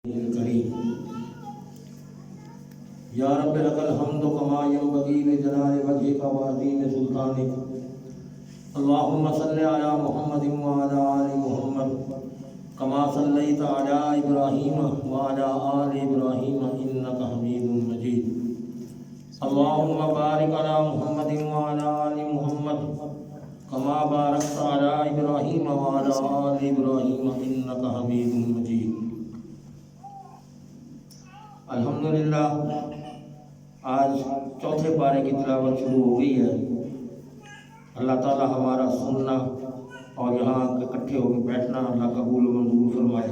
الكريم یا رب لك الحمد كما ينبغي لجلال وجهك وعظيم سلطانك اللهم صل على محمد وعلى آل محمد كما صليت على إبراهيم وعلى آل إبراهيم إنك حميد مجيد اللهم بارك على محمد وعلى آل محمد كما باركت على إبراهيم وعلى آل إبراهيم إنك حميد مجيد الحمدللہ آج چوتھے پارے کی تلاوت شروع ہو گئی ہے۔ اللہ تعالی ہمارا سننا اور یہاں اکٹھے ہو کے بیٹھنا اللہ قبول و منظور فرمائے۔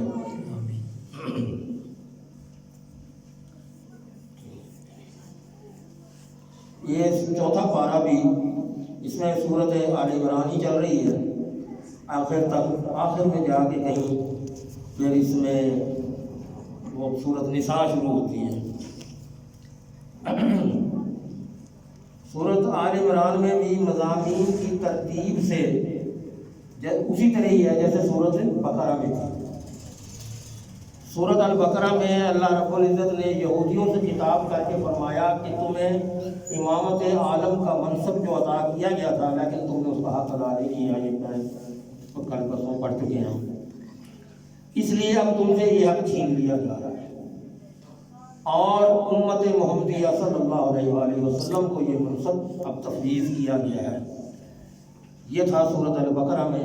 یہ چوتھا پارہ بھی اس میں صورت آل عمران ہی چل رہی ہے آخر تک، آخر میں جا کے کہیں پھر اس میں وہ صورت نساء شروع ہوتی ہے۔ صورت آل عمران میں بھی مضامین کی ترتیب سے اسی طرح ہی ہے جیسے صورت بقرہ میں تھی۔ صورت البقرہ میں اللہ رب العزت نے یہودیوں سے خطاب کر کے فرمایا کہ تمہیں امامت عالم کا منصب جو عطا کیا گیا تھا لیکن تم نے اس کا حق ادا نہیں کیا، یہ کل پرسوں پڑھ چکے ہیں، اس لیے اب تم سے یہ حق چھین لیا جا رہا ہے اور امت محمدیہ صلی اللہ علیہ وآلہ وسلم کو یہ منصب اب تفویض کیا گیا ہے۔ یہ تھا صورت البقرہ میں،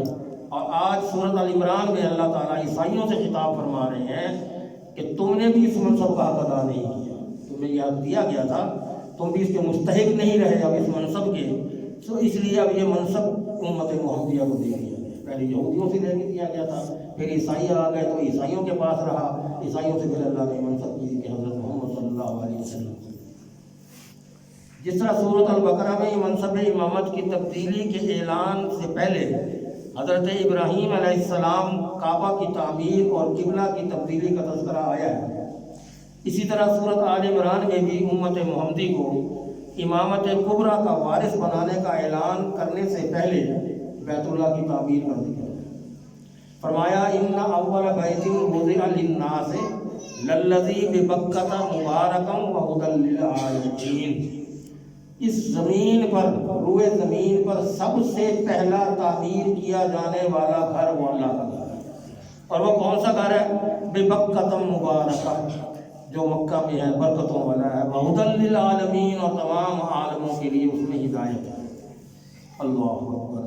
اور آج صورت آل عمران میں اللہ تعالیٰ عیسائیوں سے خطاب فرما رہے ہیں کہ تم نے بھی اس منصب کا حق ادا نہیں کیا، تمہیں یہ حق دیا گیا تھا، تم بھی اس کے مستحق نہیں رہے اب اس منصب کے، تو اس لیے اب یہ منصب امت محمدیہ کو دے دیا گیا۔ پہلے یہودیوں سے لے کے دیا گیا تھا، پھر عیسائی آ گئے تو عیسائیوں کے پاس رہا، عیسائیوں سے پھر اللہ نے منصب کی کہ حضرت محمد صلی اللہ علیہ وسلم۔ جس طرح سورۃ البقرہ میں منصب امامت کی تبدیلی کے اعلان سے پہلے حضرت ابراہیم علیہ السلام کعبہ کی تعمیر اور قبلہ کی تبدیلی کا تذکرہ آیا ہے، اسی طرح سورۃ آل عمران میں بھی امت محمدی کو امامت کبریٰ کا وارث بنانے کا اعلان کرنے سے پہلے بیت اللہ کی تعمیر کا ذکر ہے۔ فرمایا ان اول بیت وضع للناس للذی ببکۃ مبارکا وہدی للعالمین، اس زمین پر، روئے زمین پر سب سے پہلا تعمیر کیا جانے والا گھر وہ اللہ کا گھر ہے، اور وہ کون سا گھر ہے؟ ببکۃ مبارکہ، جو مکہ میں ہے، برکتوں والا ہے، وہدی للعالمین، اور تمام عالموں کے لیے اس میں ہدایت ہے۔ اللہ اکبر،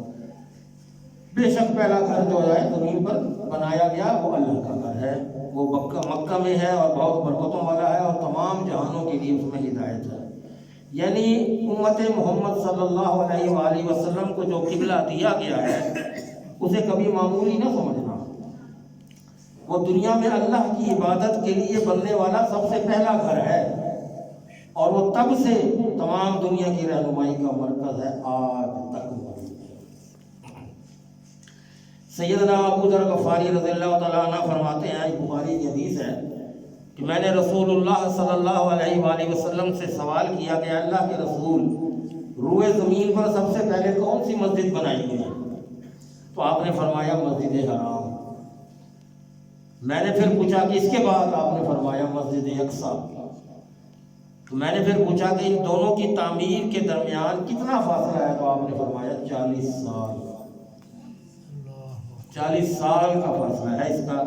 بے شک پہلا گھر جو ہے زمین پر بنایا گیا وہ اللہ کا گھر ہے، وہ مکہ میں ہے اور بہت برکتوں والا ہے اور تمام جہانوں کے لیے اس میں ہدایت ہے۔ یعنی امت محمد صلی اللہ علیہ وآلہ وسلم کو جو قبلہ دیا گیا ہے اسے کبھی معمولی نہ سمجھنا، وہ دنیا میں اللہ کی عبادت کے لیے بننے والا سب سے پہلا گھر ہے، اور وہ تب سے تمام دنیا کی رہنمائی کا مرکز ہے آج تک۔ سیدنا ابو ذر غفاری رضی اللہ تعالیٰ عنہ فرماتے ہیں، بخاری کی حدیث ہے کہ میں نے رسول اللہ صلی اللہ علیہ وآلہ وسلم سے سوال کیا کہ اللہ کے رسول، روئے زمین پر سب سے پہلے کون سی مسجد بنائی گئی؟ تو آپ نے فرمایا مسجد حرام۔ میں نے پھر پوچھا کہ اس کے بعد؟ آپ نے فرمایا مسجد اقصیٰ۔ تو میں نے پھر پوچھا کہ ان دونوں کی تعمیر کے درمیان کتنا فاصلہ ہے؟ تو آپ نے فرمایا 40 سال، 40 سال کا فاصلہ ہے اس کا،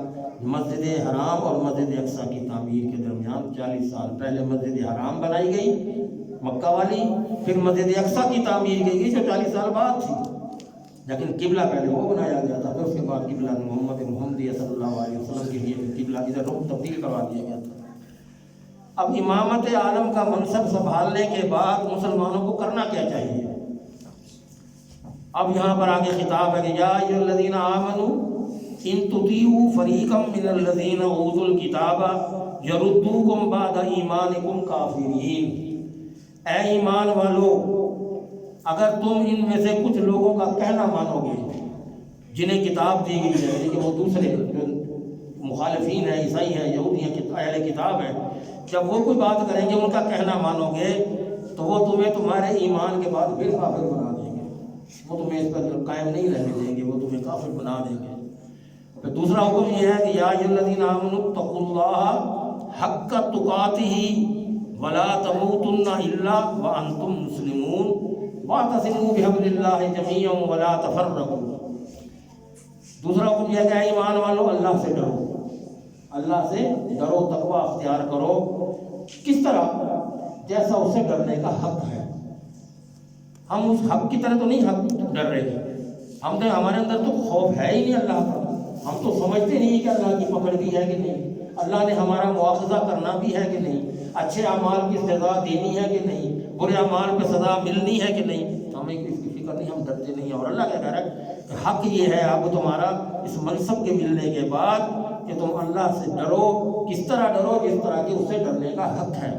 مسجد حرام اور مسجد اقصیٰ کی تعمیر کے درمیان 40 سال۔ پہلے مسجد حرام بنائی گئی مکہ والی، پھر مسجد اقصیٰ کی تعمیر کی گئی جو 40 سال بعد تھی، لیکن قبلہ پہلے وہ بنایا گیا تھا، پھر اس کے بعد قبلہ محمد محمدیہ صلی اللہ علیہ وسلم کے لیے قبلہ ادھر رخ تبدیل کروا دیا گیا تھا۔ اب امامت عالم کا منصب سنبھالنے کے بعد مسلمانوں کو کرنا کیا چاہیے؟ اب یہاں پر آگے خطاب ہے کہ یا ایھا الذین آمنوا ان تطیعوا فریقا من الذین اوتوا الکتاب یردوکم بعد ایمانکم کافرین، اے ایمان والو، اگر تم ان میں سے کچھ لوگوں کا کہنا مانو گے جنہیں کتاب دی گئی ہے، یعنی کہ وہ دوسرے جو مخالفین ہیں، عیسائی ہیں، یہودی ہیں، اہل کتاب ہیں، جب وہ کوئی بات کریں گے ان کا کہنا مانو گے تو وہ تمہیں تمہارے ایمان کے بعد پھر کافر بنا دیں گے، وہ تمہیں اس پر قائم نہیں رہنے دیں گے، وہ تمہیں کافر بنا دیں گے۔ پھر دوسرا حکم یہ ہے کہ یا ایھا الذین آمنوا اتقوا اللہ حق تقاتہ ولا تموتن الا وانتم مسلمون واعتصموا بحبل اللہ جميعا ولا تفرقوا۔ دوسرا حکم یہ کہ اے ایمان والو اللہ سے ڈرو، اللہ سے ڈرو، تقوی اختیار کرو۔ کس طرح؟ جیسا اسے ڈرنے کا حق ہے۔ ہم اس حق کی طرح تو نہیں حق ڈر رہے، ہمارے اندر تو خوف ہے ہی نہیں اللہ کا، ہم تو سمجھتے نہیں کہ اللہ کی پکڑ بھی ہے کہ نہیں، اللہ نے ہمارا مواخذہ کرنا بھی ہے کہ نہیں، اچھے اعمال کی سزا دینی ہے کہ نہیں، برے اعمال پہ سزا ملنی ہے کہ نہیں، ہمیں اس کی فکر نہیں، ہم ڈرتے نہیں۔ اور اللہ کیا کہہ رہا ہے کہ حق یہ ہے اب تمہارا اس منصب کے ملنے کے بعد کہ تم اللہ سے ڈرو۔ کس طرح ڈرو؟ جس طرح کہ اسے ڈرنے کا حق ہے۔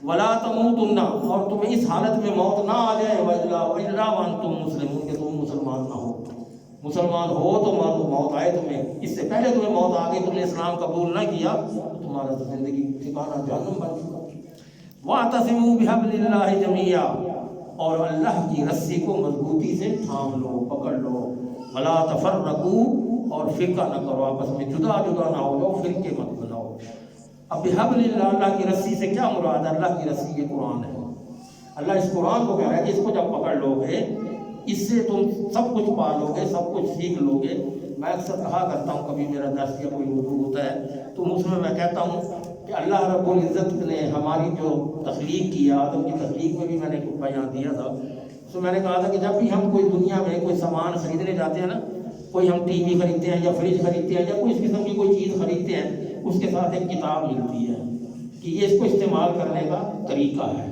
ولا تموتن، اور تمہیں اس حالت میں موت نہ آ جائے، الا وانتم مسلمون، کہ تم مسلمان نہ ہو۔ مسلمان ہو تو موت آئے تمہیں، اس سے پہلے تمہیں موت آ گئی، تم نے اسلام قبول نہ کیا تو تمہارا زندگی ٹھکانہ جہنم بن چکا۔ واعتصموا بحبل اللہ جميعا، اور اللہ کی رسی کو مضبوطی سے تھام لو، پکڑ لو۔ ولا تفرقوا، اور فرقہ نہ کرو، آپس میں جدا جدا نہ ہو جاؤ، فرقے مت بناؤ۔ اب بحبل اللہ، اللہ کی رسی سے کیا مراد ہے؟ اللہ کی رسی یہ قرآن ہے۔ اللہ اس قرآن کو کہہ رہا ہے کہ اس کو جب پکڑ لو گے، اس سے تم سب کچھ پا لو گے، سب کچھ سیکھ لو گے۔ میں اکثر کہا کرتا ہوں، کبھی میرا درس یا کوئی موضوع ہوتا ہے تو اس میں کہتا ہوں کہ اللہ رب العزت نے ہماری جو تخلیق کی، آدم کی تخلیق میں بھی میں نے کچھ بیان دیا تھا، تو میں نے کہا تھا کہ جب بھی ہم کوئی دنیا میں کوئی سامان خریدنے جاتے ہیں نا، کوئی ہم ٹی وی خریدتے ہیں یا فریج خریدتے ہیں یا کوئی اس قسم کی کوئی چیز خریدتے ہیں، اس کے ساتھ ایک کتاب ملتی ہے کہ یہ اس کو استعمال کرنے کا طریقہ ہے،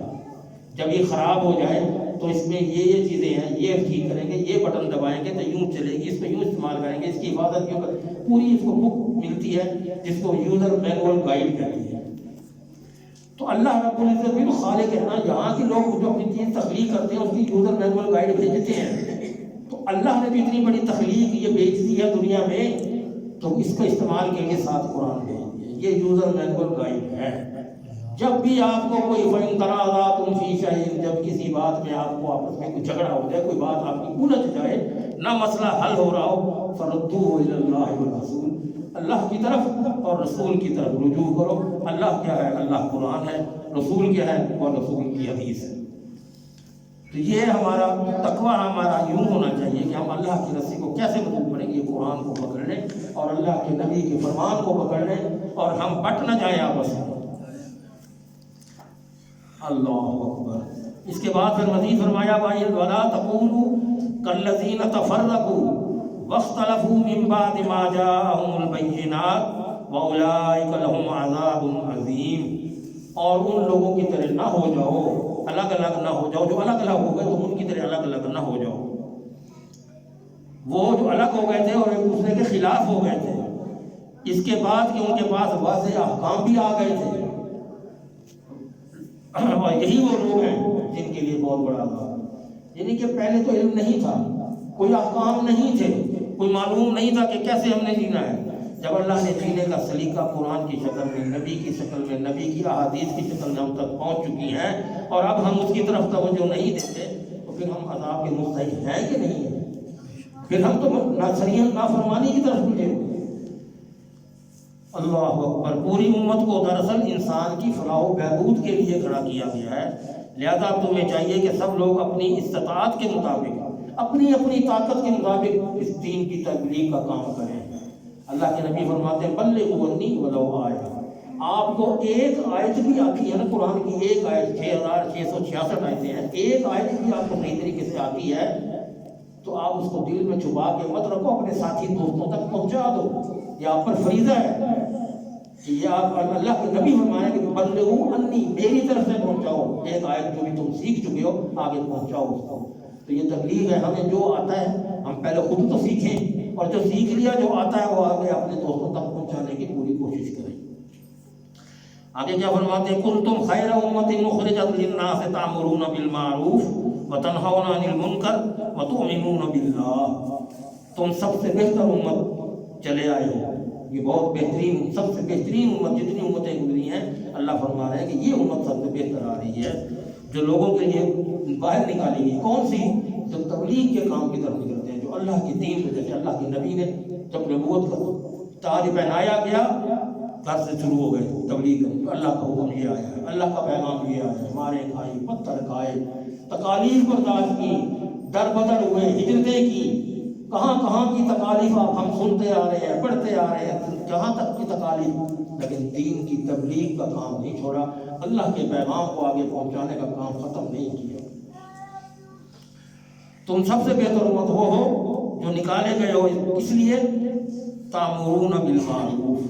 جب یہ خراب ہو جائے تو اس میں یہ چیزیں ہیں، یہ ٹھیک کریں گے، یہ بٹن دبائیں گے تو یوں چلے گی، اس کو یوں استعمال کریں گے، اس کی حفاظت کیوں کر، پوری اس کو بک ملتی ہے جس کو یوزر مینول گائیڈ کہتے ہیں۔ تو اللہ رب العزت بھی تو خالق ہے نا، یہاں کے لوگ جو اپنی چیز تخلیق کرتے ہیں اس کی یوزر مینول گائیڈ بھیجتے ہیں، تو اللہ نے بھی اتنی بڑی تخلیق یہ بھیج دی ہے دنیا میں، تو اس کا استعمال کے لیے ساتھ قرآن بھیج دیا، یہ یوزر مینول گائیڈ ہے۔ جب بھی آپ کو کوئی فَإِن تَنَازَعْتُمْ فِي شَيْءٍ، جب کسی بات میں آپ کو آپس میں کوئی جھگڑا ہو جائے، کوئی بات آپ کی الجھ جائے، نہ مسئلہ حل ہو رہا ہو، فَرُدُّوهُ إِلَى اللَّهِ وَالرَّسُولِ، اللہ کی طرف اور رسول کی طرف رجوع کرو۔ اللہ کیا ہے؟ اللہ قرآن ہے، رسول کیا ہے؟ اور رسول کی حدیث ہے۔ تو یہ ہمارا تقویٰ ہمارا یوں ہونا چاہیے کہ ہم اللہ کی رسی کو کیسے مضبوط کریں گے؟ قرآن کو پکڑ لیں اور اللہ کے نبی کے فرمان کو پکڑ لیں اور ہم بٹ نہ جائیں آپس میں۔ اللہ اکبر۔ اس کے بعد پھر مزید فرمایا وَلَا تَقُولُوا كَالَّذِينَ تَفَرَّقُوا وَاخْتَلَفُوا مِن بَعْدِ مَا جَاءَهُمُ الْبَيِّنَاتُ وَأُولَٰئِكَ لَهُمْ عَذَابٌ عَظِيمٌ، اور ان لوگوں کی طرح نہ ہو جاؤ، الگ الگ نہ ہو جاؤ، جو الگ الگ ہو گئے تو ان کی طرح الگ الگ نہ ہو جاؤ۔ وہ جو الگ ہو گئے تھے اور ایک دوسرے کے خلاف ہو گئے تھے، اس کے بعد کہ ان کے پاس واضح احکام بھی آ گئے تھے، اور یہی وہ لوگ ہیں جن کے لیے بہت بڑا عذاب ہے۔ یعنی کہ پہلے تو علم نہیں تھا، کوئی احکام نہیں تھے، کوئی معلوم نہیں تھا کہ کیسے ہم نے جینا ہے۔ جب اللہ نے جینے کا سلیقہ قرآن کی شکل میں، نبی کی شکل میں، نبی کی احادیث کی شکل میں ہم تک پہنچ چکی ہیں، اور اب ہم اس کی طرف توجہ نہیں دیتے تو پھر ہم عذاب کے مستحق ہیں کہ نہیں ہیں؟ پھر ہم تو نافرمانی کی طرف ملے ہوئے۔ اللہ اکبر۔ پوری امت کو دراصل انسان کی فلاح و بہبود کے لیے کھڑا کیا گیا ہے، لہذا تمہیں چاہیے کہ سب لوگ اپنی استطاعت کے مطابق، اپنی اپنی طاقت کے مطابق اس دین کی تبلیغ کا کام کریں۔ اللہ کے نبی فرماتے ہیں بلغوا عنی ولو آیہ، آپ کو ایک آیت بھی آتی ہے نا، قرآن کی ایک آیت، 6666 آیتیں ہیں، ایک آیت بھی آپ کو صحیح طریقے سے آتی ہے تو آپ اس کو دل میں چھپا کے مت رکھو، اپنے ساتھی دوستوں تک پہنچا دو، یہ آپ پر فریضہ ہے کہ یہ آپ اللہ کے نبی فرمائیں کہ بلغوا عنی، میری طرف سے پہنچاؤ، ایک آیت جو بھی تم سیکھ چکے ہو آگے پہنچاؤ اس کو۔ تو یہ تبلیغ ہے، ہمیں جو آتا ہے ہم پہلے خود تو سیکھیں، اور جو سیکھ لیا جو آتا ہے وہ آگے اپنے دوستوں تک پہنچانے کی پوری کوشش کریں۔ آگے کیا فرماتے ہیں؟ کنتم خیر امۃ اخرجت للناس تأمرون بالمعروف وتنہون عن المنکر وتؤمنون باللہ، تم سب سے بہتر امت چلے آئے ہو، یہ بہت بہترین، سب سے بہترین امت، جتنی امتیں گزری ہیں اللہ فرما رہے ہیں کہ یہ امت سب سے بہتر آ رہی ہے، جو لوگوں کے لیے باہر نکالی گئی۔ کون سی؟ جو تبلیغ کے کام کی طرف نکلتے ہیں، جو اللہ کے دین کو، جیسے اللہ کے نبی نے جب نبوت کا تاج پہنایا گیا گھر سے شروع ہو گئے تبلیغ، اللہ کا حکم یہ آیا ہے، اللہ کا پیغام یہ آیا ہے، مارے کھائے، پتھر کھائے، تکالیف برداشت کی، در بدر ہوئے، ہجرتیں کی، کہاں کہاں کی تکالیف آپ ہم سنتے آ رہے ہیں، پڑھتے آ رہے ہیں، جہاں تک کی تکالیف، لیکن دین کی تبلیغ کا کام نہیں چھوڑا، اللہ کے پیغام کو آگے پہنچانے کا کام ختم نہیں کیا۔ تم سب سے بہتر امت وہ ہو جو نکالے گئے ہو اس لیے تامرون بالمعروف،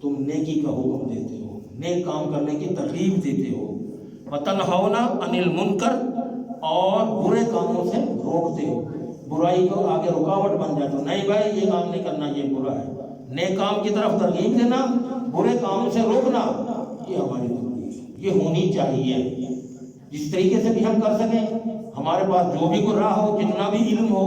تم نیکی کا حکم دیتے ہو، نیک کام کرنے کی ترغیب دیتے ہو، وتنہون عن المنکر، اور برے کاموں سے روکتے ہو، برائی کو آگے رکاوٹ بن جائے تو نہیں بھائی یہ کام نہیں کرنا، یہ برا ہے، نیک کام کی طرف ترغیب دینا، برے کاموں سے روکنا، یہ ہماری ترغیب ہے، یہ ہونی چاہیے۔ جس طریقے سے بھی ہم کر سکیں، ہمارے پاس جو بھی کوئی راہ ہو، جتنا بھی علم ہو،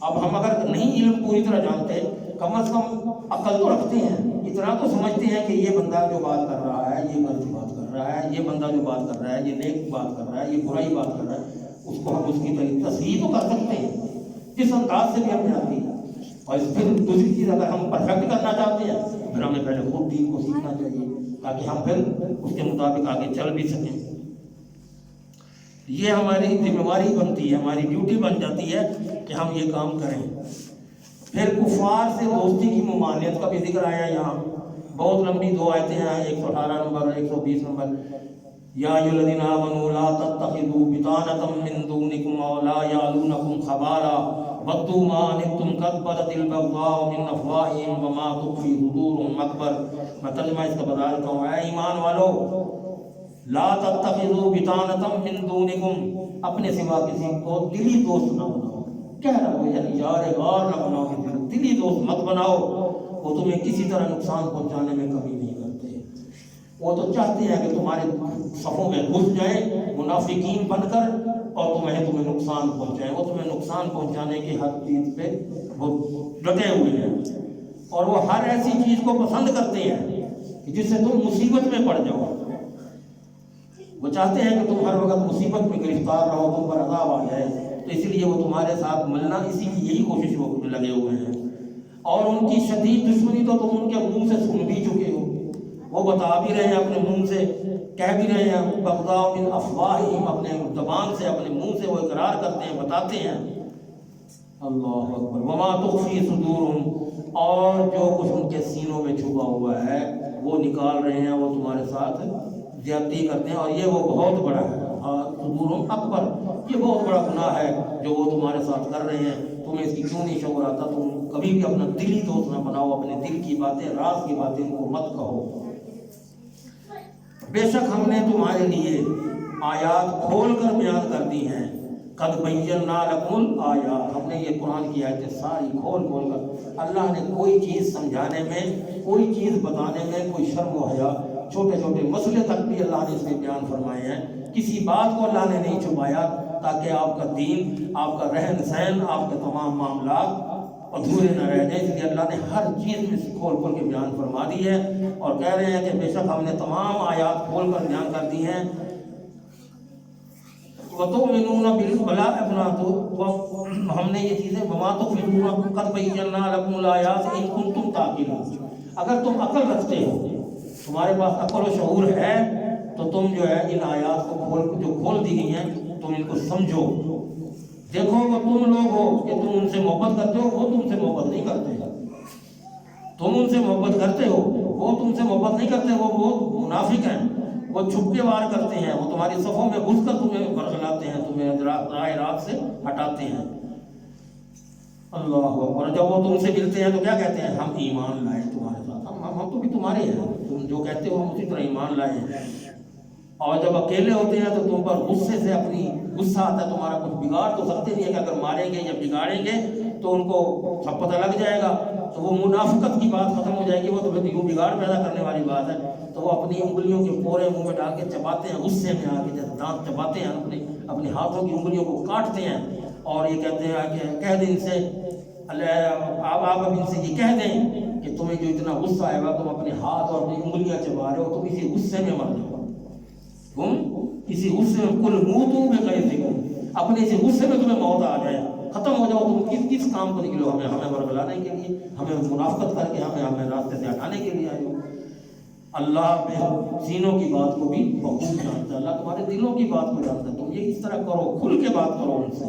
اب ہم اگر نہیں علم پوری طرح جانتے، کم از کم عقل تو رکھتے ہیں، اتنا تو سمجھتے ہیں کہ یہ بندہ جو بات کر رہا ہے یہ غلط بات کر رہا ہے، یہ بندہ جو بات کر رہا ہے یہ نیک بات کر رہا ہے، یہ برائی بات کر رہا ہے، اس کو ہم اس کی تصحیح تو کر سکتے ہیں جس انداز سے بھی ہمیں آتی ہے۔ اور پھر دوسری چیز، اگر ہم پرفیکٹ کرنا چاہتے ہیں پھر ہمیں پہلے خود دین کو سیکھنا چاہیے تاکہ ہم پھر اس کے مطابق آگے چل بھی سکیں۔ یہ ہماری ذمہ داری بنتی ہے، ہماری ڈیوٹی بن جاتی ہے کہ ہم یہ کام کریں۔ پھر کفار سے دوستی کی ممانعت کا بھی ذکر آیا یہاں، بہت لمبی دو آیتیں ہیں، 118 نمبر 120 نمبر۔ یا ایھا الذین آمنوا لا تتخذوا بطانۃ من دونکم لا یعلونکم خبالا ودوا ما عنتم قد بدت البغضاء من افواہہم وما تخفی صدورہم اکبر۔ میں ترجمہ اس کا بتا دیتا ہوں، اے ایمان والو، لا تتخذوا بطانۃ من دونکم، اپنے سوا کسی کو دلی دوست نہ بناؤ، کہہ رہا ہو یعنی یار غار نہ بناؤ، دلی دوست مت بناؤ، وہ تمہیں کسی طرح نقصان پہنچانے میں کمی نہیں کرتے، وہ تو چاہتے ہیں کہ تمہارے صفوں میں گھس جائیں منافقین بن کر اور تمہیں نقصان پہنچائیں، وہ تمہیں نقصان پہنچانے کی ہر چیز پہ وہ ڈٹے ہوئے ہیں، اور وہ ہر ایسی چیز کو پسند کرتے ہیں جس سے تم مصیبت میں پڑ جاؤ، وہ چاہتے ہیں کہ تم ہر وقت مصیبت میں گرفتار رہو، تم پر عذاب آ جائے، تو اس لیے وہ تمہارے ساتھ ملنا، اسی کی یہی کوشش وہ لگے ہوئے ہیں، اور ان کی شدید دشمنی تو تم ان کے منہ سے سن بھی چکے ہو، وہ بتا بھی رہے ہیں اپنے منہ سے، کہہ بھی رہے ہیں، بغضاء من افواہہم، اپنے زبان سے اپنے منہ سے وہ اقرار کرتے ہیں، بتاتے ہیں، اللہ اکبر، وما تخفی صدورہم، اور جو کچھ ان کے سینوں میں چھپا ہوا ہے وہ نکال رہے ہیں، وہ تمہارے ساتھ زیادتی کرتے ہیں، اور یہ وہ بہت بڑا ہے، صدورہم اکبر، یہ بہت بڑا گناہ ہے جو وہ تمہارے ساتھ کر رہے ہیں، تمہیں اس کی کیوں نہیں شعور آتا؟ تم کبھی بھی اپنا دلی دوست نہ بناؤ، اپنے دل کی باتیں، راز کی باتیں ان کو مت کہو۔ بے شک ہم نے تمہارے لیے آیات کھول کر بیان کر دی ہیں، قد بینا لکم الآیات، ہم نے یہ قرآن کی آیتیں ساری کھول کھول کر، اللہ نے کوئی چیز سمجھانے میں، کوئی چیز بتانے میں کوئی شرم و حیا، چھوٹے چھوٹے مسئلے تک بھی اللہ نے اس میں بیان فرمائے ہیں، کسی بات کو اللہ نے نہیں چھپایا تاکہ آپ کا دین، آپ کا رہن سہن، آپ کے تمام معاملات ادھورے نہ رہ جائیں، اس لیے اللہ نے ہر چیز میں کھول کھول کے بیان فرما دی ہے، اور کہہ رہے ہیں کہ بے شک ہم نے تمام آیات کھول کر بیان کر دی ہیں۔ وَتُؤْمِنُونَ بِالْمَلَائِكَةِ، تو ہم نے یہ چیزیں، وَمَا تُؤْمِنُونَ قَدْ بَيَّنَّا لَكُمُ الْآيَاتِ إِن كُنتُمْ تَعْقِلُونَ، اگر تم عقل رکھتے ہو، تمہارے پاس عقل و شعور ہے، تو تم جو ہے ان آیات کو جو کھول دی گئی ہیں تم ان کو سمجھو۔ دیکھو وہ تم لوگ ہو کہ تم ان سے محبت کرتے ہو، وہ تم سے محبت نہیں کرتے، تم ان سے محبت کرتے ہو، وہ تم سے محبت نہیں کرتے، وہ منافق ہیں، وہ چھپ کے وار کرتے ہیں، وہ تمہاری صفوں میں گھس کر تمہیں برگلاتے ہیں، تمہیں راہ راست سے ہٹاتے ہیں۔ اللہ اکبر، جب وہ تم سے ملتے ہیں تو کیا کہتے ہیں؟ ہم ایمان لائے تمہارے ساتھ، ہم تو بھی تمہارے ہیں، تم جو کہتے ہو ہم اسی طرح ایمان لائے ہیں۔ اور جب اکیلے ہوتے ہیں تو تم پر غصے سے غصہ آتا ہے، تمہارا کچھ بگاڑ تو سکتے نہیں ہے کہ اگر ماریں گے یا بگاڑیں گے تو ان کو سب پتہ لگ جائے گا، تو وہ منافقت کی بات ختم ہو جائے گی، وہ تو یوں بگاڑ پیدا کرنے والی بات ہے، تو وہ اپنی انگلیوں کے پورے منہ میں ڈال کے چباتے ہیں، غصے میں آ کے جیسے دانت چباتے ہیں، اپنے ہاتھوں کی انگلیوں کو کاٹتے ہیں، اور یہ کہتے ہیں کہ کہہ دیں ان سے، آپ اب ان سے یہ کہہ دیں کہ تمہیں جو اتنا غصہ آئے گا، تم اپنے ہاتھ اور اپنی انگلیاں چبا رہے ہو، تم اسی غصے میں مر جاؤ، تم اسی غصے میں، کل موتوا بغیظکم، اپنے اسی غصے میں تمہیں موت آ جائے، ختم ہو جاؤ، تم کس کام کو نکلو؟ ہمیں برگلانے کے لیے، ہمیں منافقت کر کے ہمیں راستے سے ہٹانے کے لیے آئے ہو۔ اللہ سینوں کی بات کو بھی بخوب جانتا ہے، اللہ تمہارے دلوں کی بات کو جانتا ہے. تم یہ اس طرح کرو، کھل کے بات کرو ان سے.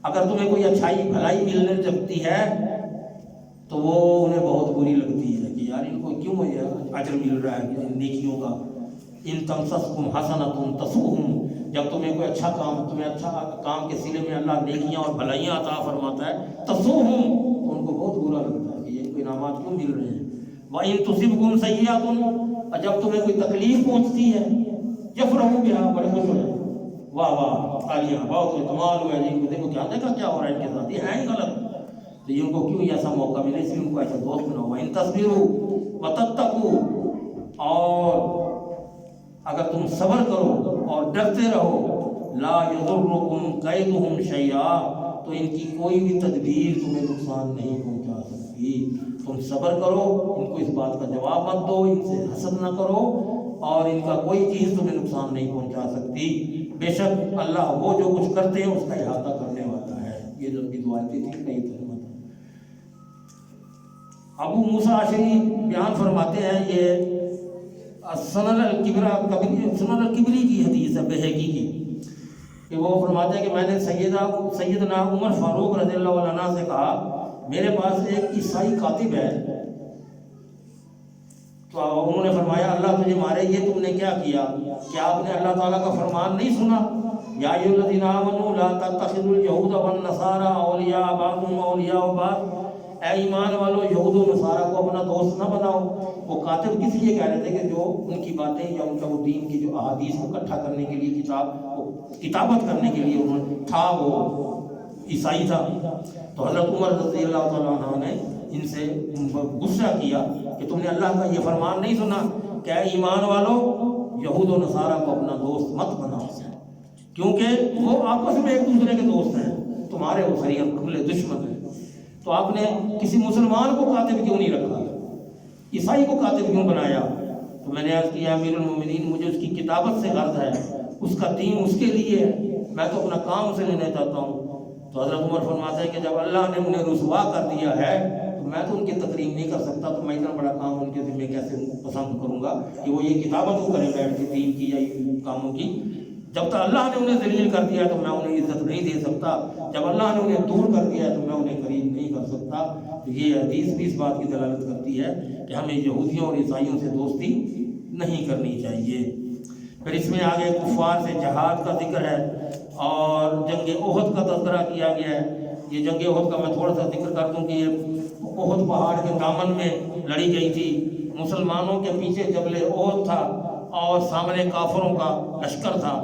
اگر تمہیں کوئی اچھائی بھلائی ملنے لگتی ہے تو وہ انہیں بہت بری لگتی ہے کہ یار ان کو کیوں یہ اجر مل رہا ہے نیکیوں کا. ان تمسسکم حسنۃ تسؤہم، جب تمہیں کوئی اچھا کام کے سلے میں اللہ نیکیاں اور بھلائیاں عطا فرماتا ہے، تسؤہم، تو ان کو بہت برا لگتا ہے کہ یہ کوئی انعامات کیوں مل رہے ہیں. وَإِن تُصِبْكُمْ سَيِّئَةٌ، اور جب تمہیں کوئی تکلیف پہنچتی ہے، یفرحوا بِہَا، بڑے خوش ہو جائیں، واہ واہ تالیاں، بہت کمال ہوا ہے جی، دیکھو کیا دیکھا کیا ہو رہا ہے ان کے ساتھ، یہ ہے ہی غلط. تو ان کو کیوں ایسا موقع ملے، اس لیے ان کو ایسا دوست بناؤ. وَإِن تَصْبِرُوا وَتَتَّقُوا، اور اگر تم صبر کرو اور ڈرتے رہو، لا یضرکم کیدہم شیئا، تو ان کی کوئی بھی تدبیر تمہیں نقصان نہیں پہنچا سکتی. تم صبر کرو، ان کو اس بات کا جواب مت دو، ان سے حسد نہ کرو، اور ان کا کوئی چیز تمہیں نقصان نہیں پہنچا سکتی. بے شک اللہ وہ جو کچھ کرتے ہیں اس کا احاطہ کرنے والا ہے. یہ جو دعا تھی کئی ترجمہ تھا. ابو موسیٰ اشعری بیان فرماتے ہیں، یہ سنن الکبری کی حدیث ہے، بہقی کی، کہ وہ فرماتے ہیں کہ میں نے سیدنا عمر فاروق رضی اللہ عنہ سے کہا میرے پاس ایک عیسائی کاتب ہے. تو انہوں نے فرمایا اللہ تجھے مارے، یہ تم نے کیا کیا؟ کیا آپ نے اللہ تعالیٰ کا فرمان نہیں سنا؟ یا ایھا الذین آمنوا لا تتخذوا اليہود والنصارى اولیاء بعضهم اولیاء بعض، اے ایمان والو یہود و نصارہ کو اپنا دوست نہ بناؤ. وہ کاتب کس لیے کہہ رہے تھے کہ جو ان کی باتیں یا ان کا وہ دین کی جو احادیث کو اکٹھا کرنے کے لیے کتابت کرنے کے لیے انہوں نے تھا، وہ عیسائی تھا. تو حضرت عمر رضی اللہ تعالیٰ عنہ نے ان سے غصہ کیا کہ تم نے اللہ کا یہ فرمان نہیں سنا کہ اے ایمان والو یہود و نصارہ کو اپنا دوست مت بناؤ، کیونکہ وہ آپس میں ایک دوسرے کے دوست ہیں، تمہارے وہ خیر کھلے دشمن ہیں. تو آپ نے کسی مسلمان کو کاتب کیوں نہیں رکھا، عیسائی کو کاتب کیوں بنایا؟ تو میں نے عرض کیا امیر المومنین مجھے اس کی کتابت سے غرض ہے، اس کا دین اس کے لیے ہے، میں تو اپنا کام اسے لینا چاہتا ہوں. تو حضرت عمر فرماتے ہیں کہ جب اللہ نے انہیں رسوا کر دیا ہے تو میں تو ان کی تقریم نہیں کر سکتا، تو میں اتنا بڑا کام ان کے ذمہ کیسے پسند کروں گا کہ وہ یہ کتابت کو کرے بیٹھ کے دین کی یا کاموں کی. جب تک اللہ نے انہیں ذلیل کر دیا تو میں انہیں عزت نہیں دے سکتا، جب اللہ نے انہیں دور کر دیا تو میں انہیں قریب نہیں کر سکتا. یہ حدیث بھی اس بات کی دلالت کرتی ہے کہ ہمیں یہودیوں اور عیسائیوں سے دوستی نہیں کرنی چاہیے. پھر اس میں آگے کفار سے جہاد کا ذکر ہے اور جنگ احد کا تذکرہ کیا گیا ہے. یہ جنگ احد کا میں تھوڑا سا ذکر کر دوں کہ یہ احد پہاڑ کے دامن میں لڑی گئی تھی. مسلمانوں کے پیچھے جبل احد تھا اور سامنے کافروں کا لشکر تھا.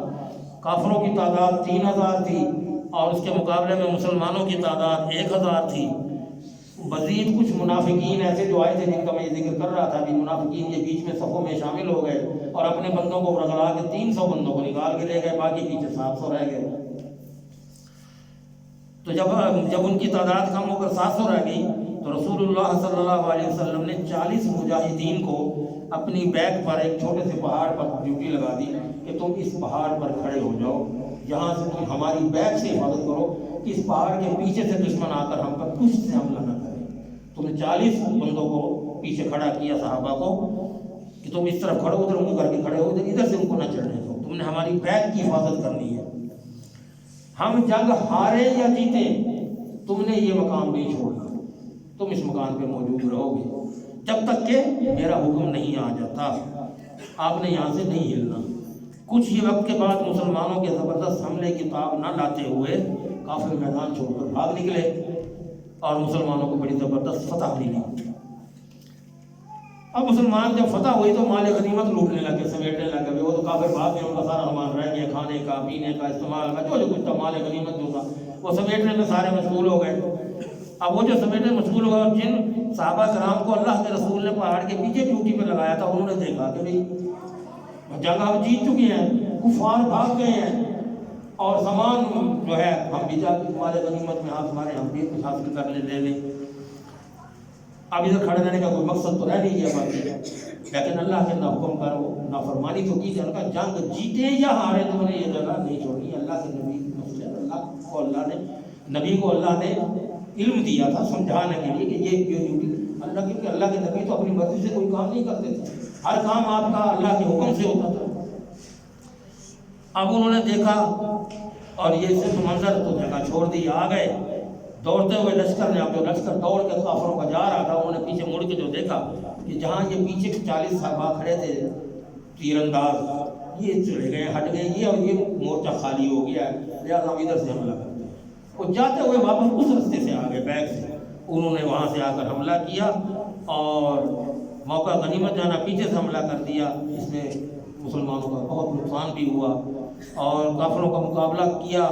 کافروں کی تعداد 3000 تھی اور اس کے مقابلے میں مسلمانوں کی تعداد 1000 تھی. مزید کچھ منافقین ایسے جو آئے تھے جن کا میں یہ ذکر کر رہا تھا، بھی منافقین یہ بیچ میں صفوں میں شامل ہو گئے اور اپنے بندوں کو رگڑا کے 300 بندوں کو نکال کے لے گئے، باقی پیچھے 700 رہ گئے. تو جب ان کی تعداد کم ہو کر 700 رہ گئی تو رسول اللہ صلی اللہ علیہ وسلم نے 40 مجاہدین کو اپنی بیک پر ایک چھوٹے سے پہاڑ پر ڈیوٹی لگا دی کہ تم اس پہاڑ پر کھڑے ہو جاؤ، یہاں سے تم ہماری بیک سے حفاظت کرو کہ اس پہاڑ کے پیچھے سے دشمن آ کر ہم پر پشت سے حملہ نہ کرے. تم نے 40 بندوں کو پیچھے کھڑا کیا صحابہ کو کہ تم اس طرف کھڑو، ادھر منہ کر کے کھڑے ہو، ادھر سے ان کو نہ چڑھنے دو، تم نے ہماری بیک کی حفاظت کرنی ہے. ہم جنگ ہارے یا جیتے تم نے یہ مقام نہیں چھوڑنا، تم اس مقام پہ موجود رہو گے جب تک کہ میرا حکم نہیں آ جاتا. آپ نے یہاں سے نہیں ہلنا. کچھ ہی وقت کے بعد مسلمانوں کے زبردست حملے کی تاب نہ لاتے ہوئے کافر میدان چھوڑ کر بھاگ نکلے اور مسلمانوں کو بڑی زبردست فتح ملی. اب مسلمان جب فتح ہوئی تو مال غنیمت لوٹنے لگے، سمیٹنے لگے. وہ تو کافر بھاگ گئے، ان کا سارا سامان رہ گیا، کھانے کا، پینے کا، استعمال کا، جو کچھ تھا مال غنیمت جو تھا وہ سمیٹنے میں سارے مشغول ہو گئے. اب وہ جو سمیٹنے مشغول ہو گئے اور جن صحابہ کرام کو اللہ کے رسول نے پہاڑ کے پیچھے ڈیوٹی پہ لگایا تھا انہوں نے دیکھا کہ بھئی جنگ ہم جیت چکے ہیں، کفار بھاگ گئے ہیں اور سامان جو ہے ہم بھی جا کے تمہارے غنیمت میں ہاتھ مارے، ہم بھی کچھ حاصل کر لے لیں. اب ادھر کھڑے رہنے کا کوئی مقصد تو رہ نہیں گیا باقی، لیکن اللہ کے نہ حکم کر وہ نافرمانی تو کی جان کا. جنگ جیتے یا ہارے تم نے یہ جگہ نہیں چھوڑنی. اللہ کے نبی نبی کو اللہ نے علم دیا تھا سمجھانے کے لیے کہ یہ ڈیوٹی اللہ کی، کہ اللہ کے نبی تو اپنی مرضی سے کوئی کام نہیں کرتے تھے. ہر کام آپ کا اللہ کے حکم سے ہوتا تھا۔ اب انہوں نے دیکھا اور یہ صرف منظر تو جگہ چھوڑ دی، آ گئے دوڑتے ہوئے لشکر نے۔ اب جو لشکر دوڑ کے کافروں کا جا رہا تھا، انہوں نے پیچھے مڑ کے جو دیکھا کہ جہاں یہ پیچھے 40 صحابہ کھڑے تھے تیر انداز، یہ چلے گئے، ہٹ گئے، یہ مورچہ خالی ہو گیا ہے، لہٰذا ہم ادھر سے حملہ کرتے ہیں۔ وہ جاتے ہوئے واپس اس رستے سے آ گئے، بیک سے انہوں نے وہاں سے آ کر حملہ کیا اور موقع غنیمت جانا پیچھے سے حملہ کر دیا۔ اس میں مسلمانوں کا بہت نقصان بھی ہوا اور کافروں کا مقابلہ کیا۔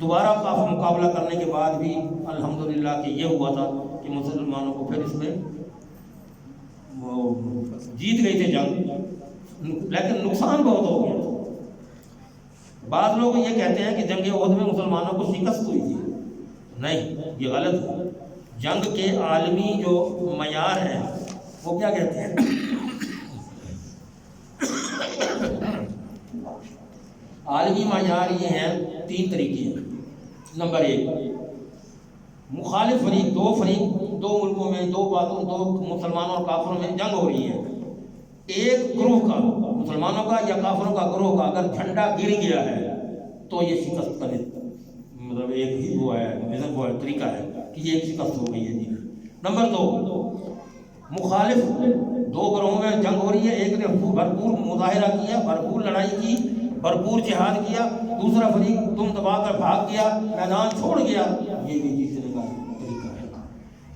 دوبارہ کافر مقابلہ کرنے کے بعد بھی الحمدللہ کہ یہ ہوا تھا کہ مسلمانوں کو پھر اس میں وہ جیت گئی تھے جنگ، لیکن نقصان بہت ہو گیا۔ بعض لوگ یہ کہتے ہیں کہ جنگ احد میں مسلمانوں کو شکست ہوئی تھی، نہیں، یہ غلط ہے۔ جنگ کے عالمی جو معیار ہے وہ کیا کہتے ہیں؟ عالمی معیار یہ ہیں 3 طریقے ہیں۔ نمبر 1، مخالف فریق، دو ملکوں میں دو مسلمانوں اور کافروں میں جنگ ہو رہی ہے، ایک گروہ کا، مسلمانوں کا یا کافروں کا گروہ کا اگر جھنڈا گر گیا ہے تو یہ شکست کا مطلب ایک ہی وہ ہے طریقہ ہے کہ یہ ایک شکست ہو گئی ہے جی۔ نمبر 2، مخالف 2 گروہوں میں جنگ ہو رہی ہے، ایک نے بھرپور مظاہرہ کیا، بھرپور لڑائی کی، بھرپور جہاد کیا، دوسرا فریق تم دبا کر بھاگ گیا، میدان چھوڑ گیا، یہ بھی جیتنے کا طریقہ ہے۔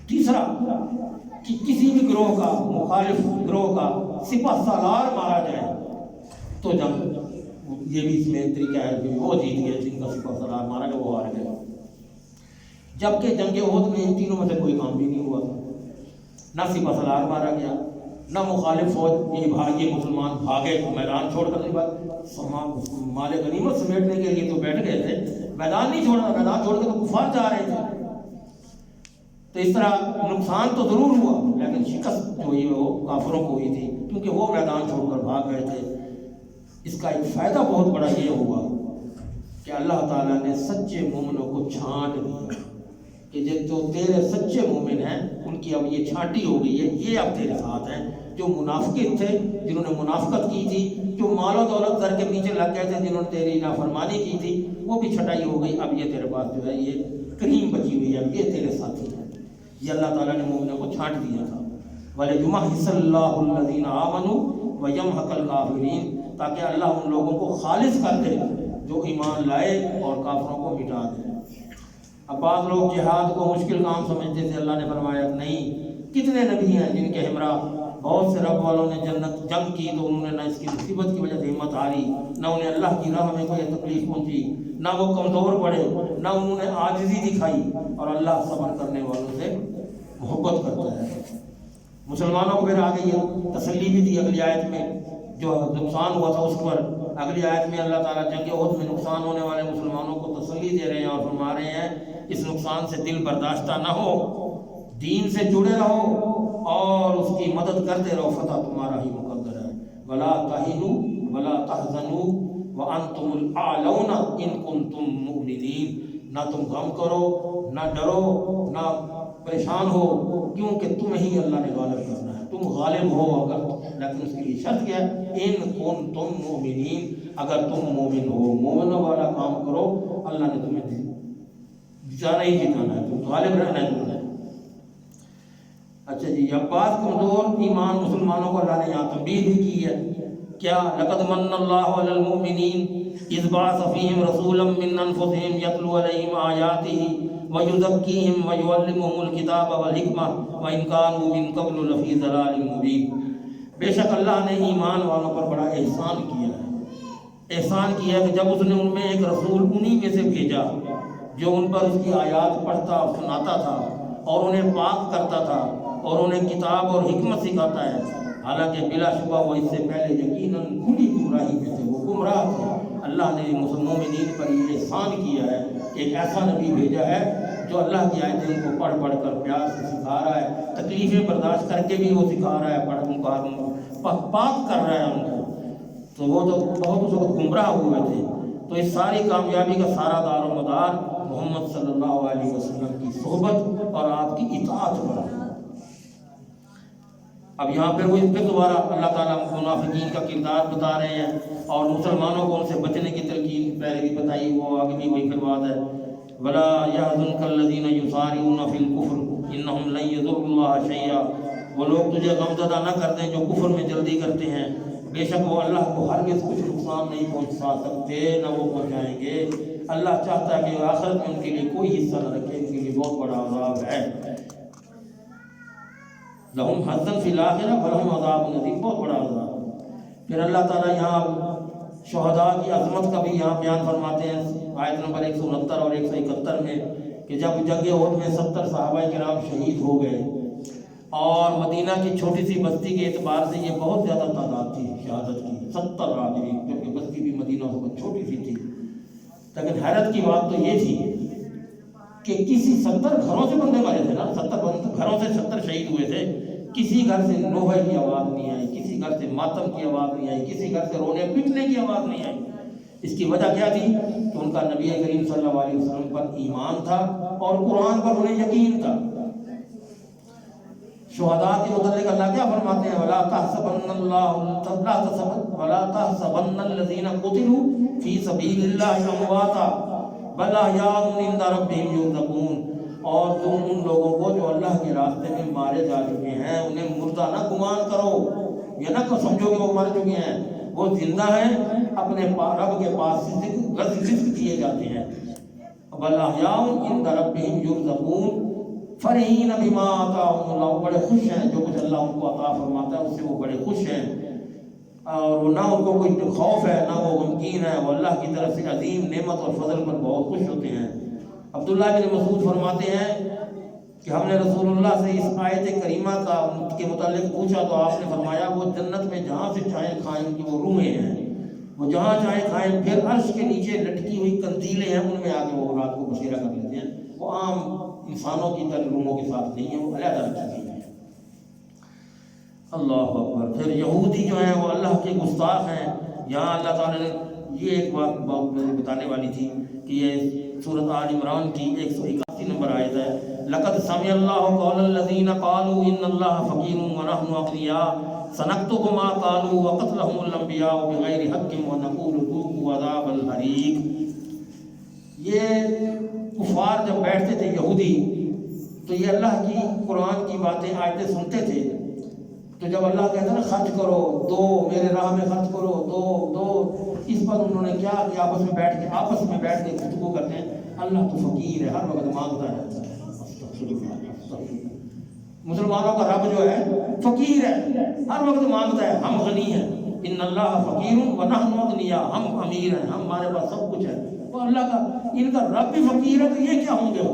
تیسرا کہ کسی بھی گروہ کا، مخالف گروہ کا سپہ سالار مارا جائے تو جنگ، یہ بھی اس میں طریقہ ہے کہ وہ جیت گئے، جن کا سپہ سالار مارا گیا وہ ہار گئے۔ جبکہ جنگ احد میں ان تینوں میں سے کوئی کام بھی نہیں ہوا تھا، نہ سپہ سالار مارا گیا، نہ مخالف فوج یہ مسلمان بھاگے میدان چھوڑ کر، مال غنیمت سمیٹنے کے لیے تو بیٹھ گئے تھے، میدان نہیں چھوڑا، میدان چھوڑ کے تو کفار جا رہے تھے۔ تو اس طرح نقصان تو ضرور ہوا لیکن شکست جو ہوئی وہ کافروں کو ہوئی تھی، کیونکہ وہ میدان چھوڑ کر بھاگ گئے تھے۔ اس کا ایک فائدہ بہت بڑا یہ ہوا کہ اللہ تعالیٰ نے سچے مومنوں کو چھانٹ دیا کہ جو تیرے سچے مومن ہیں ان کی اب یہ چھانٹی ہو گئی ہے، یہ اب تیرے ساتھ ہیں۔ جو منافقت تھے، جنہوں نے منافقت کی تھی، جو مال و دولت زر کے پیچھے لگ گئے تھے، جنہوں نے تیری نافرمانی کی تھی، وہ بھی چھٹائی ہو گئی۔ اب یہ تیرے پاس جو ہے یہ کریم بچی ہوئی ہے، اب یہ تیرے ساتھی ہے۔ یہ اللہ تعالیٰ نے مومنوں کو چھانٹ دیا تھا۔ وَلِيُمَحِّصَ اللَّهُ الَّذِينَ آمَنُوا وَيَمْحَقَ الْكَافِرِينَ، تاکہ اللہ ان لوگوں کو خالص کر دے جو ایمان لائے اور کافروں کو مٹا دے۔ اب بعض لوگ جہاد کو مشکل کام سمجھتے تھے، اللہ نے فرمایا نہیں، کتنے نبی ہیں جن کے ہمراہ بہت سے رب والوں نے جنگ کی تو انہوں نے نہ اس کی مصیبت کی وجہ سے ہمت ہاری، نہ انہیں اللہ کی راہ میں کوئی تکلیف پہنچی، نہ وہ کمزور پڑے، نہ انہوں نے عاجزی دکھائی، اور اللہ صبر کرنے والوں سے محبت کرتا ہے۔ مسلمانوں کو پھر آگے یہ تسلی بھی دی اگلی آیت میں، جو نقصان ہوا تھا اس پر اگلی آیت میں اللہ تعالیٰ جنگ احد میں نقصان ہونے والے مسلمانوں کو تسلی دے رہے ہیں اور فرما رہے ہیں اس نقصان سے دل برداشتہ نہ ہو، دین سے جڑے رہو اور اس کی مدد کرتے رہو، فتح تمہارا ہی مقدر ہے۔ وَلَا تَهِنُوا وَلَا تَحْزَنُوا وَأَنْتُمُ الْأَعْلَوْنَ إِن كُنتُم مُؤْمِنِينَ، نہ تم غم کرو، نہ ڈرو، نہ پریشان ہو، کیونکہ تمہیں ہی اللہ نے غالب کرنا ہے، تم غالب ہو اگر، لیکن اس کے لیے شرط کیا ہے، ان کنتم مؤمنین، اگر تم مومن ہو، مومنوں والا کام کرو، اللہ نے تمہیں جانا ہی جتانا ہے، تم غالب رہنا ہے۔ اچھا جی، اب بات کمزور ایمان مسلمانوں کو اللہ نے یہاں تنبیہ بھی کی ہے، کیا لقد من اللہ علی المؤمنین اذ بعث فیہم رسولا من انفسہم یتلو علیہم آیاتہ وَيُزَكِّيهِمْ وَيُعَلِّمُهُمُ الْكِتَابَ وَالْحِکْمَةَ وَإِنْ كَانُوا مِنْ قَبْلُ لَفِي ضَلَالٍ مُبِينٍ۔ بے شک اللہ نے ایمان والوں پر بڑا احسان کیا ہے، احسان کیا کہ جب اس نے ان میں ایک رسول انہی میں سے بھیجا جو ان پر اس کی آیات پڑھتا اور سناتا تھا اور انہیں پاک کرتا تھا اور انہیں کتاب اور حکمت سکھاتا ہے، حالانکہ بلا شبہ وہ اس سے پہلے یقیناً کھلی گمراہی میں تھے، وہ گمراہ تھے۔ اللہ نے مومنین پر یہ احسان کیا ہے کہ ایک ایسا نبی بھیجا ہے جو اللہ کی آیتیں ان کو پڑھ پڑھ کر پیار سے سکھا رہا ہے، تکلیفیں برداشت کر کے بھی وہ سکھا رہا ہے، پاک کر رہا ہے ان کو۔ تو وہ تو بہت اس وقت گمراہ ہوئے تھے۔ تو اس ساری کامیابی کا سارا دار و مدار محمد صلی اللہ علیہ وسلم کی صحبت اور آپ کی اطاعت پر ہے۔ اب یہاں پھر دوبارہ اللہ تعالیٰ منافقین کا کردار بتا رہے ہیں اور مسلمانوں کو ان سے بچنے کی تلقین پہلے بھی بتائی، وہ آگے بھی وہی پھر بات ہے، وَلَا يَحْزُنْكَ الَّذِينَ يُسَارِعُونَ فِي الْكُفْرِ إِنَّهُمْ لَن يَضُرُّوا اللَّهَ شَيْئًا، وہ لوگ تجھے غمزدہ نہ کر دیں جو کفر میں جلدی کرتے ہیں، بے شک وہ اللہ کو ہرگز کچھ نقصان نہیں پہنچا سکتے نہ وہ پہنچائیں گے۔ اللہ چاہتا ہے کہ آخرت میں ان کے لیے کوئی حصہ نہ رکھے، ان کے لیے بہت بڑا عذاب ہے۔ لَهُمْ حَظًّا فِي الْآخِرَةِ وَلَهُمْ عَذَابٌ عَظِيمٌ، بہت بڑا عذاب۔ پھر اللہ تعالیٰ یہاں شہداء کی عظمت کا بھی یہاں بیان فرماتے ہیں آیت نمبر 169 اور 171 میں کہ جب جنگ احد میں 70 صحابہ کرام شہید ہو گئے اور مدینہ کی چھوٹی سی بستی کے اعتبار سے یہ بہت زیادہ تعداد تھی شہادت کی، 70 آدمی، کیونکہ بستی بھی مدینہ سے چھوٹی سی تھی۔ لیکن حیرت کی بات تو یہ تھی کہ کسی 70 گھروں سے بندے مرے تھے نا، 70 گھروں سے 70 شہید ہوئے تھے، کسی گھر سے نوحے کی آواز نہیں آئی، کسی گھر سے ماتم کی آواز نہیں آئی، کسی گھر سے رونے پیٹنے کی آواز نہیں آئی۔ اس کی وجہ کیا تھی کہ ان کا نبی کریم صلی اللہ علیہ وسلم پر ایمان تھا اور قرآن پر انہیں یقین تھا۔ شہداء کے متعلق اللہ کیا فرماتے ہیں، وَلَا تَحْسَبَنَّ الَّذِينَ قُتِلُوا فِي سَبِيلِ اللَّهِ أَمْوَاتًا بَلْ أَحْيَاءٌ عِندَ رَبِّهِمْ يُرْزَقُونَ، اور تم ان لوگوں کو جو اللہ کے راستے میں مارے جا چکے ہیں انہیں مردہ نہ گمان کرو، یہ نہ سمجھو کہ وہ مر چکے ہیں، وہ زندہ ہیں، اپنے رب کے پاس رزق دیے جاتے ہیں۔ بَلْ أَحْيَاءٌ عِندَ رَبِّهِمْ يُرْزَقُونَ فرحین بما آتاہم اللہ، وہ بڑے خوش ہیں جو کچھ اللہ ان کو عطا فرماتا ہے اس سے وہ بڑے خوش ہیں، اور نہ ان کو کوئی خوف ہے نہ وہ غمگین ہے، وہ اللہ کی طرف سے عظیم نعمت اور فضل پر بہت خوش ہوتے ہیں۔ عبداللہ بن مسعود فرماتے ہیں کہ ہم نے رسول اللہ سے اس آیت کریمہ کے متعلق پوچھا تو آپ نے فرمایا وہ جنت میں جہاں سے چاہیں کھائیں ان کی وہ روحیں ہیں، وہ جہاں چاہیں کھائیں، پھر عرش کے نیچے لٹکی ہوئی قندیلیں ہیں ان میں آ کے وہ رات کو بسیرا کر لیتے ہیں، وہ عام انسانوں کی طرح روحوں کے ساتھ نہیں ہے، وہ علیحدہ رکھی گئی ہیں۔ اللہ اکبر۔ پھر یہودی جو ہیں وہ اللہ کے گستاخ ہیں۔ یہاں اللہ تعالیٰ نے یہ ایک بات میں بتانے والی تھی کہ یہ سورۃ آل عمران کی 181 نمبر آیت ہے، لَقَدْ سَمِعَ اللَّهُ قَوْلَ الَّذِينَ قَالُوا إِنَّ اللَّهَ فَقِيرٌ وَنَحْنُ أَغْنِيَاءُ سَنَكْتُبُ مَا قَالُوا وَقَتْلَهُمُ الْأَنْبِيَاءُ بِغَيْرِ حَقٍّ وَنَقُولُ ذُوقُوا عَذَابَ الْحَرِيقِ۔ یہ کفار جب بیٹھتے تھے یہودی تو یہ اللہ کی قرآن کی باتیں آیتیں سنتے تھے، تو جب اللہ کہتا ہے نا خرچ کرو، دو میرے راہ میں خرچ کرو، دو اس پر انہوں نے کیا کہ آپس میں بیٹھ کے گفتگو کرتے ہیں، اللہ تو فقیر ہے، ہر وقت مانگتا ہے۔ مسلمانوں کا رب جو ہے فقیر ہے، ہر وقت مانگتا ہے، ہم غنی ہیں، ان اللہ فقیر ونحن اغنیاء، ہم امیر ہیں، ہمارے پاس سب کچھ ہے، تو اللہ کا ان کا رب بھی فقیر ہے تو یہ کیا ہوں گے؟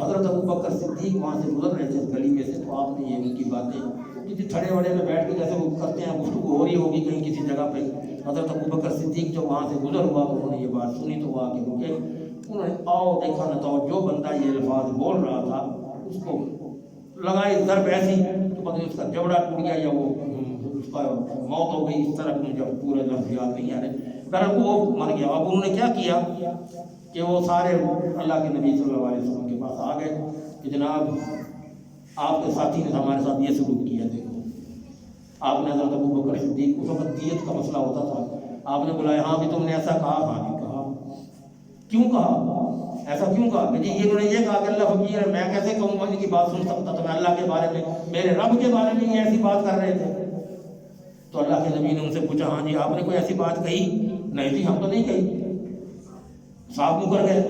حضرت ابوبکر صدیق وہاں سے گزر رہے تھے اس گلی میں سے، تو آپ نے یہ ان کی باتیں کسی تھڑے وڑے میں بیٹھ کے جیسے وہ کرتے ہیں گفتگو ہو رہی ہوگی کہیں کسی جگہ پہ، حضرت ابوبکر صدیق جب وہاں سے گزر ہوا تو انہوں نے یہ بات سنی تو وہ آ کے رکے، انہوں نے آؤ دیکھا نہ تو جو بندہ یہ الفاظ بول رہا تھا اس کو لگائی ضرب ایسی تو پتہ نہیں اس کا جبڑا ٹوٹ گیا یا وہ اس کا موت ہو گئی، اس طرح مجھے پورے لفظ یاد نہیں آ رہے، بہرحال وہ مر گیا۔ اب انہوں نے کیا کیا کہ وہ سارے اللہ کے نبی صلی اللہ علیہ وسلم کے پاس آ گئے کہ جناب آپ کے ساتھی نے ہمارے ساتھ یہ سلوک کیا، دیکھو آپ نے حضرت ابوبکر صدیق اس وقت دیت کا مسئلہ ہوتا تھا، آپ نے بلایا، ہاں بھی تم نے ایسا کہا، ہاں بھی کہا، کیوں کہا، ایسا کیوں کہا کہ جی انہوں نے یہ کہا کہ اللہ فقیر ہے، میں کیسے کہوں گا ان کی بات سن سکتا تھا، میں اللہ کے بارے میں میرے رب کے بارے میں یہ ایسی بات کر رہے تھے۔ تو اللہ کے نبی نے ان سے پوچھا، ہاں جی آپ نے کوئی ایسی بات کہی؟ نہیں جی ہم تو نہیں کہی، صاحب مکر گئے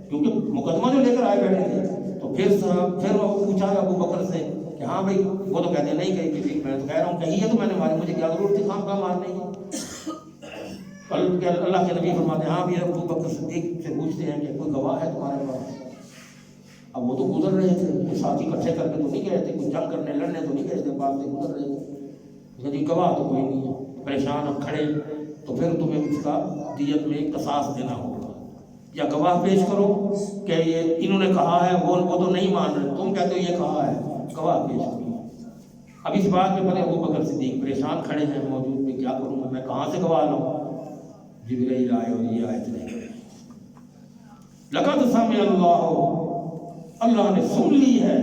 کیونکہ مقدمہ جو لے کر آئے بیٹھے تھے۔ تو پھر وہ پوچھا ابوبکر سے کہ ہاں بھائی، وہ تو کہتے ہیں نہیں کہی، کسی میں تو کہہ رہا ہوں کہی ہے تو میں نے ماری، مجھے کیا ضرورت تھی خام خواہ مارنے کی؟ اللہ کے نبی فرماتے ہیں ہاں بھی ابوبکر صدیق سے پوچھتے ہیں کہ کوئی گواہ ہے تمہارے پاس؟ اب وہ تو گزر رہے تھے، کوئی ساتھی اکٹھے کر کے تو نہیں گئے تھے، کوئی جنگ کرنے لڑنے تو نہیں گئے تھے، بات سے گزر رہے تھے، جی گواہ تو کوئی نہیں ہے، پریشان اب کھڑے، تو پھر تمہیں اس کا دیت میں قصاص دینا ہوگا، یا گواہ پیش کرو کہ یہ انہوں نے کہا ہے، وہ تو نہیں مان رہے، تم کہتے ہو یہ کہا ہے، گواہ پیش کرو۔ اب اس بات میں پہلے ابوبکر صدیق پریشان کھڑے ہیں موجود، میں کیا کروں گا، میں کہاں سے گواہ لاؤں؟ جبرائیل آئے اور یہ آیت نہیں گئی، لقد سمع اللہ، اللہ نے سن لی ہے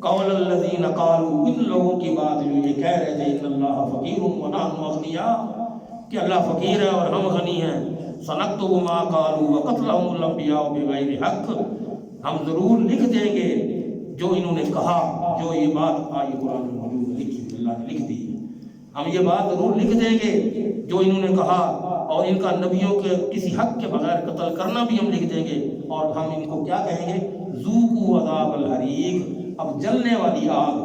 قول الذین قالوا، ان لوگوں کی بات جو یہ کہہ رہے تھے ان اللہ فقیر ونحن اغنیاء، کہ اللہ فقیر ہے اور ہم غنی ہیں، سنکتب ما قالوا وقتلهم الانبیاء بغیر حق، ہم ضرور لکھ دیں گے جو انہوں نے کہا، جو یہ بات آئی قرآن میں موجود لکھی، اللہ نے لکھ دی، ہم یہ بات ضرور لکھ دیں گے جو انہوں نے کہا، اور ان کا نبیوں کے کسی حق کے بغیر قتل کرنا بھی ہم لکھ دیں گے، اور ہم ان کو کیا کہیں گے، ذوقوا عذاب الحریق، اب جلنے والی آگ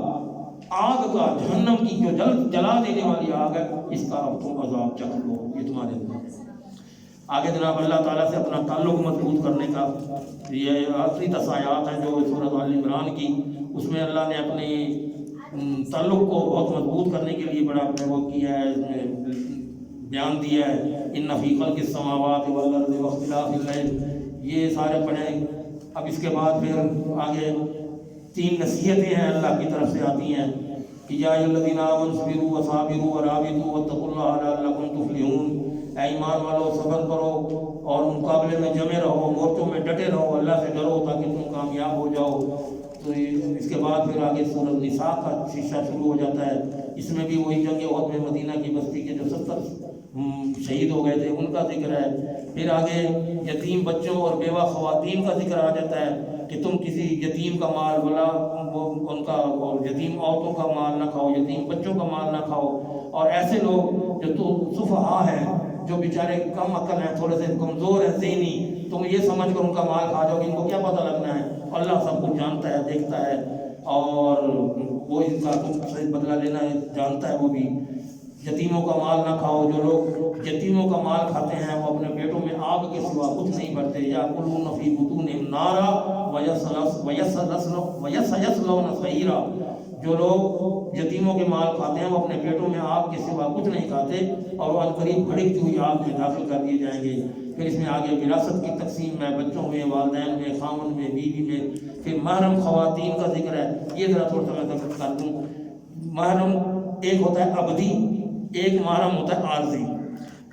کا، جہنم کی جو جلا دینے والی آگ ہے، اس کا اب تم عذاب چکھ لو، یہ تمہارے اندر۔ آگے جناب اللہ تعالیٰ سے اپنا تعلق مضبوط کرنے کا یہ آخری 10 آیات ہیں جو سورۃ آل عمران کی، اس میں اللہ نے اپنے تعلق کو بہت مضبوط کرنے کے لیے بڑا وہ کیا ہے، اس میں بیان دیا ہے، ان فی خلق السماوات والارض واختلاف الليل، یہ سارے پڑھیں۔ اب اس کے بعد پھر آگے 3 نصیحتیں ہیں اللہ کی طرف سے آتی ہیں کہ یا ایھا الذین آمنوا اصبروا وصابروا ورابطوا واتقوا اللہ لعلکم تفلحون، اے ایمان والو صبر کرو اور مقابلے میں جمے رہو، مورچوں میں ڈٹے رہو، اللہ سے ڈرو تاکہ تم کامیاب ہو جاؤ۔ تو اس کے بعد پھر آگے سورۃ نساء کا شیشہ شروع ہو جاتا ہے، اس میں بھی وہی جنگ احد میں مدینہ کی بستی کے جو 70 شہید ہو گئے تھے ان کا ذکر ہے۔ پھر آگے یتیم بچوں اور بیوہ خواتین کا ذکر آ جاتا ہے کہ تم کسی یتیم کا مال ان کا، اور یتیم عورتوں کا مال نہ کھاؤ، یتیم بچوں کا مال نہ کھاؤ، اور ایسے لوگ جو تو سفہا ہیں، جو بیچارے کم عقل ہیں، تھوڑے سے کمزور ہیں ذہنی، تم یہ سمجھ کر ان کا مال کھا جاؤ گے، ان کو کیا پتہ لگنا ہے، اللہ سب کچھ جانتا ہے، دیکھتا ہے، اور وہ ان کا تم سے بدلہ لینا جانتا ہے وہ بھی۔ یتیموں کا مال نہ کھاؤ، جو لوگ یتیموں کا مال کھاتے ہیں وہ اپنے پیٹوں میں آگ کے سوا کچھ نہیں بھرتے، یأکلون فی بطونہم نارا ویصلون سعیرا، جو لوگ یتیموں کے مال کھاتے ہیں وہ اپنے پیٹوں میں آگ کے سوا کچھ نہیں کھاتے، اور وہ عنقریب بھڑکتی ہوئی آگ میں داخل کر دیے جائیں گے۔ پھر اس میں آگے وراثت کی تقسیم ہے، بچوں میں، والدین میں، خامن میں، بیوی میں۔ پھر محرم خواتین کا ذکر ہے، یہ ذرا تھوڑا سا میں ذکر کر دوں۔ محرم ایک ہوتا ہے ابدی، ایک محرم ہوتا ہے عارضی۔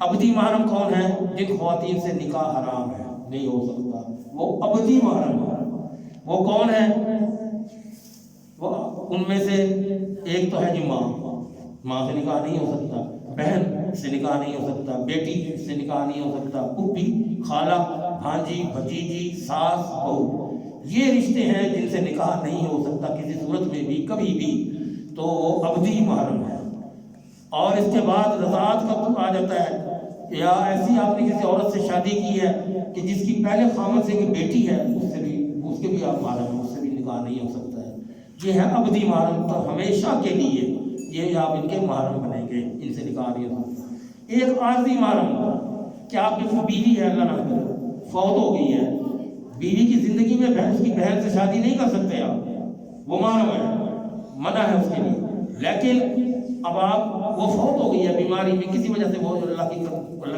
ابدی محرم کون ہے؟ جن خواتین سے نکاح حرام ہے، نہیں ہو سکتا، وہ ابدی محرم ہے۔ وہ کون ہے؟ وہ ان میں سے ایک تو ہے جی ماں سے نکاح نہیں ہو سکتا، بہن سے نکاح نہیں ہو سکتا، بیٹی سے نکاح نہیں ہو سکتا، پھوپھی، خالہ، بھانجی، بھتیجی، ساس، بہو، یہ رشتے ہیں جن سے نکاح نہیں ہو سکتا کسی صورت میں بھی، کبھی بھی، تو وہ ابدی محرم ہے۔ اور اس کے بعد رضاعت کا آ جاتا ہے، یا ایسی آپ نے کسی عورت سے شادی کی ہے کہ جس کی پہلے خامن سے ایک بیٹی ہے، اس کے بھی آپ محرم ہیں، اس سے بھی نکاح نہیں ہو سکتا ہے۔ یہ ہے ابدی محرم، تو ہمیشہ کے لیے یہ آپ ان کے محرم بنیں گے، ان سے نکاح نہیں ہو سکتا۔ ایک عارضی محرم کہ آپ کی بیوی ہے، اللہ نہ کرے فوت ہو گئی ہے، بیوی کی زندگی میں اس کی بہن سے شادی نہیں کر سکتے آپ، وہ محرم ہے، منع ہے اس کے لیے، لیکن اب آپ وہ فوت ہو گئی ہے بیماری میں، کسی وجہ سے وہ اللہ کی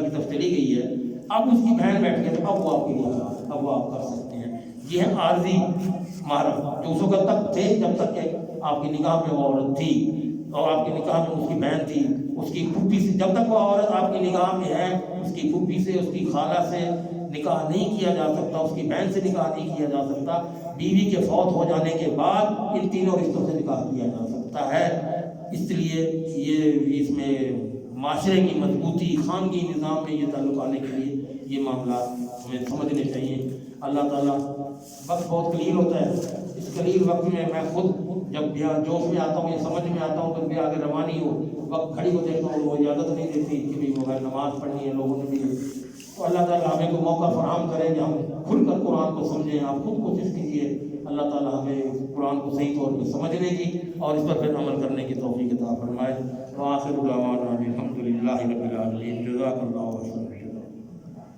طرف چلی گئی ہے، اب اس کی بہن بیٹھ گئی تو اب وہ آپ کے لیے اب وہ آپ کر سکتے ہیں۔ یہ ہے عارضی محرم، جو اس وقت تک تھے جب تک کہ آپ کی نکاح میں وہ عورت تھی، اور آپ کی نکاح میں اس کی بہن تھی، اس کی پھوپھی سے، جب تک وہ عورت آپ کی نکاح میں ہے، اس کی پھوپھی سے، اس کی خالہ سے نکاح نہیں کیا جا سکتا، اس کی بہن سے نکاح نہیں کیا جا سکتا۔ بیوی کے فوت ہو جانے کے بعد ان تینوں رشتوں سے نکاح کیا جا سکتا ہے۔ اس لیے یہ اس میں معاشرے کی مضبوطی، خاندگی نظام میں یہ تعلق آنے کے لیے یہ معاملات ہمیں سمجھنے چاہیے۔ اللہ تعالیٰ، وقت بہت قلیل ہوتا ہے، اس قلیل وقت میں میں خود جب جوش میں آتا ہوں یا سمجھ میں آتا ہوں تو بھی آگے روانی ہو، وقت گھڑی کو دیکھتا ہوں وہ اجازت نہیں دیتی کہ بھی وہ نماز پڑھنی ہے لوگوں نے بھی، تو اللہ تعالیٰ ہمیں کو موقع فراہم کرے کہ ہم کھل کر قرآن کو سمجھیں۔ آپ خود کوشش کیجیے، اللہ تعالیٰ ہمیں قرآن کو صحیح طور پہ سمجھنے کی اور اس پر پھر عمل کرنے کی توفیق عطا فرمائے۔ وآخر دعوانا الحمد للہ رب العالمین۔ جزاک اللہ خیر۔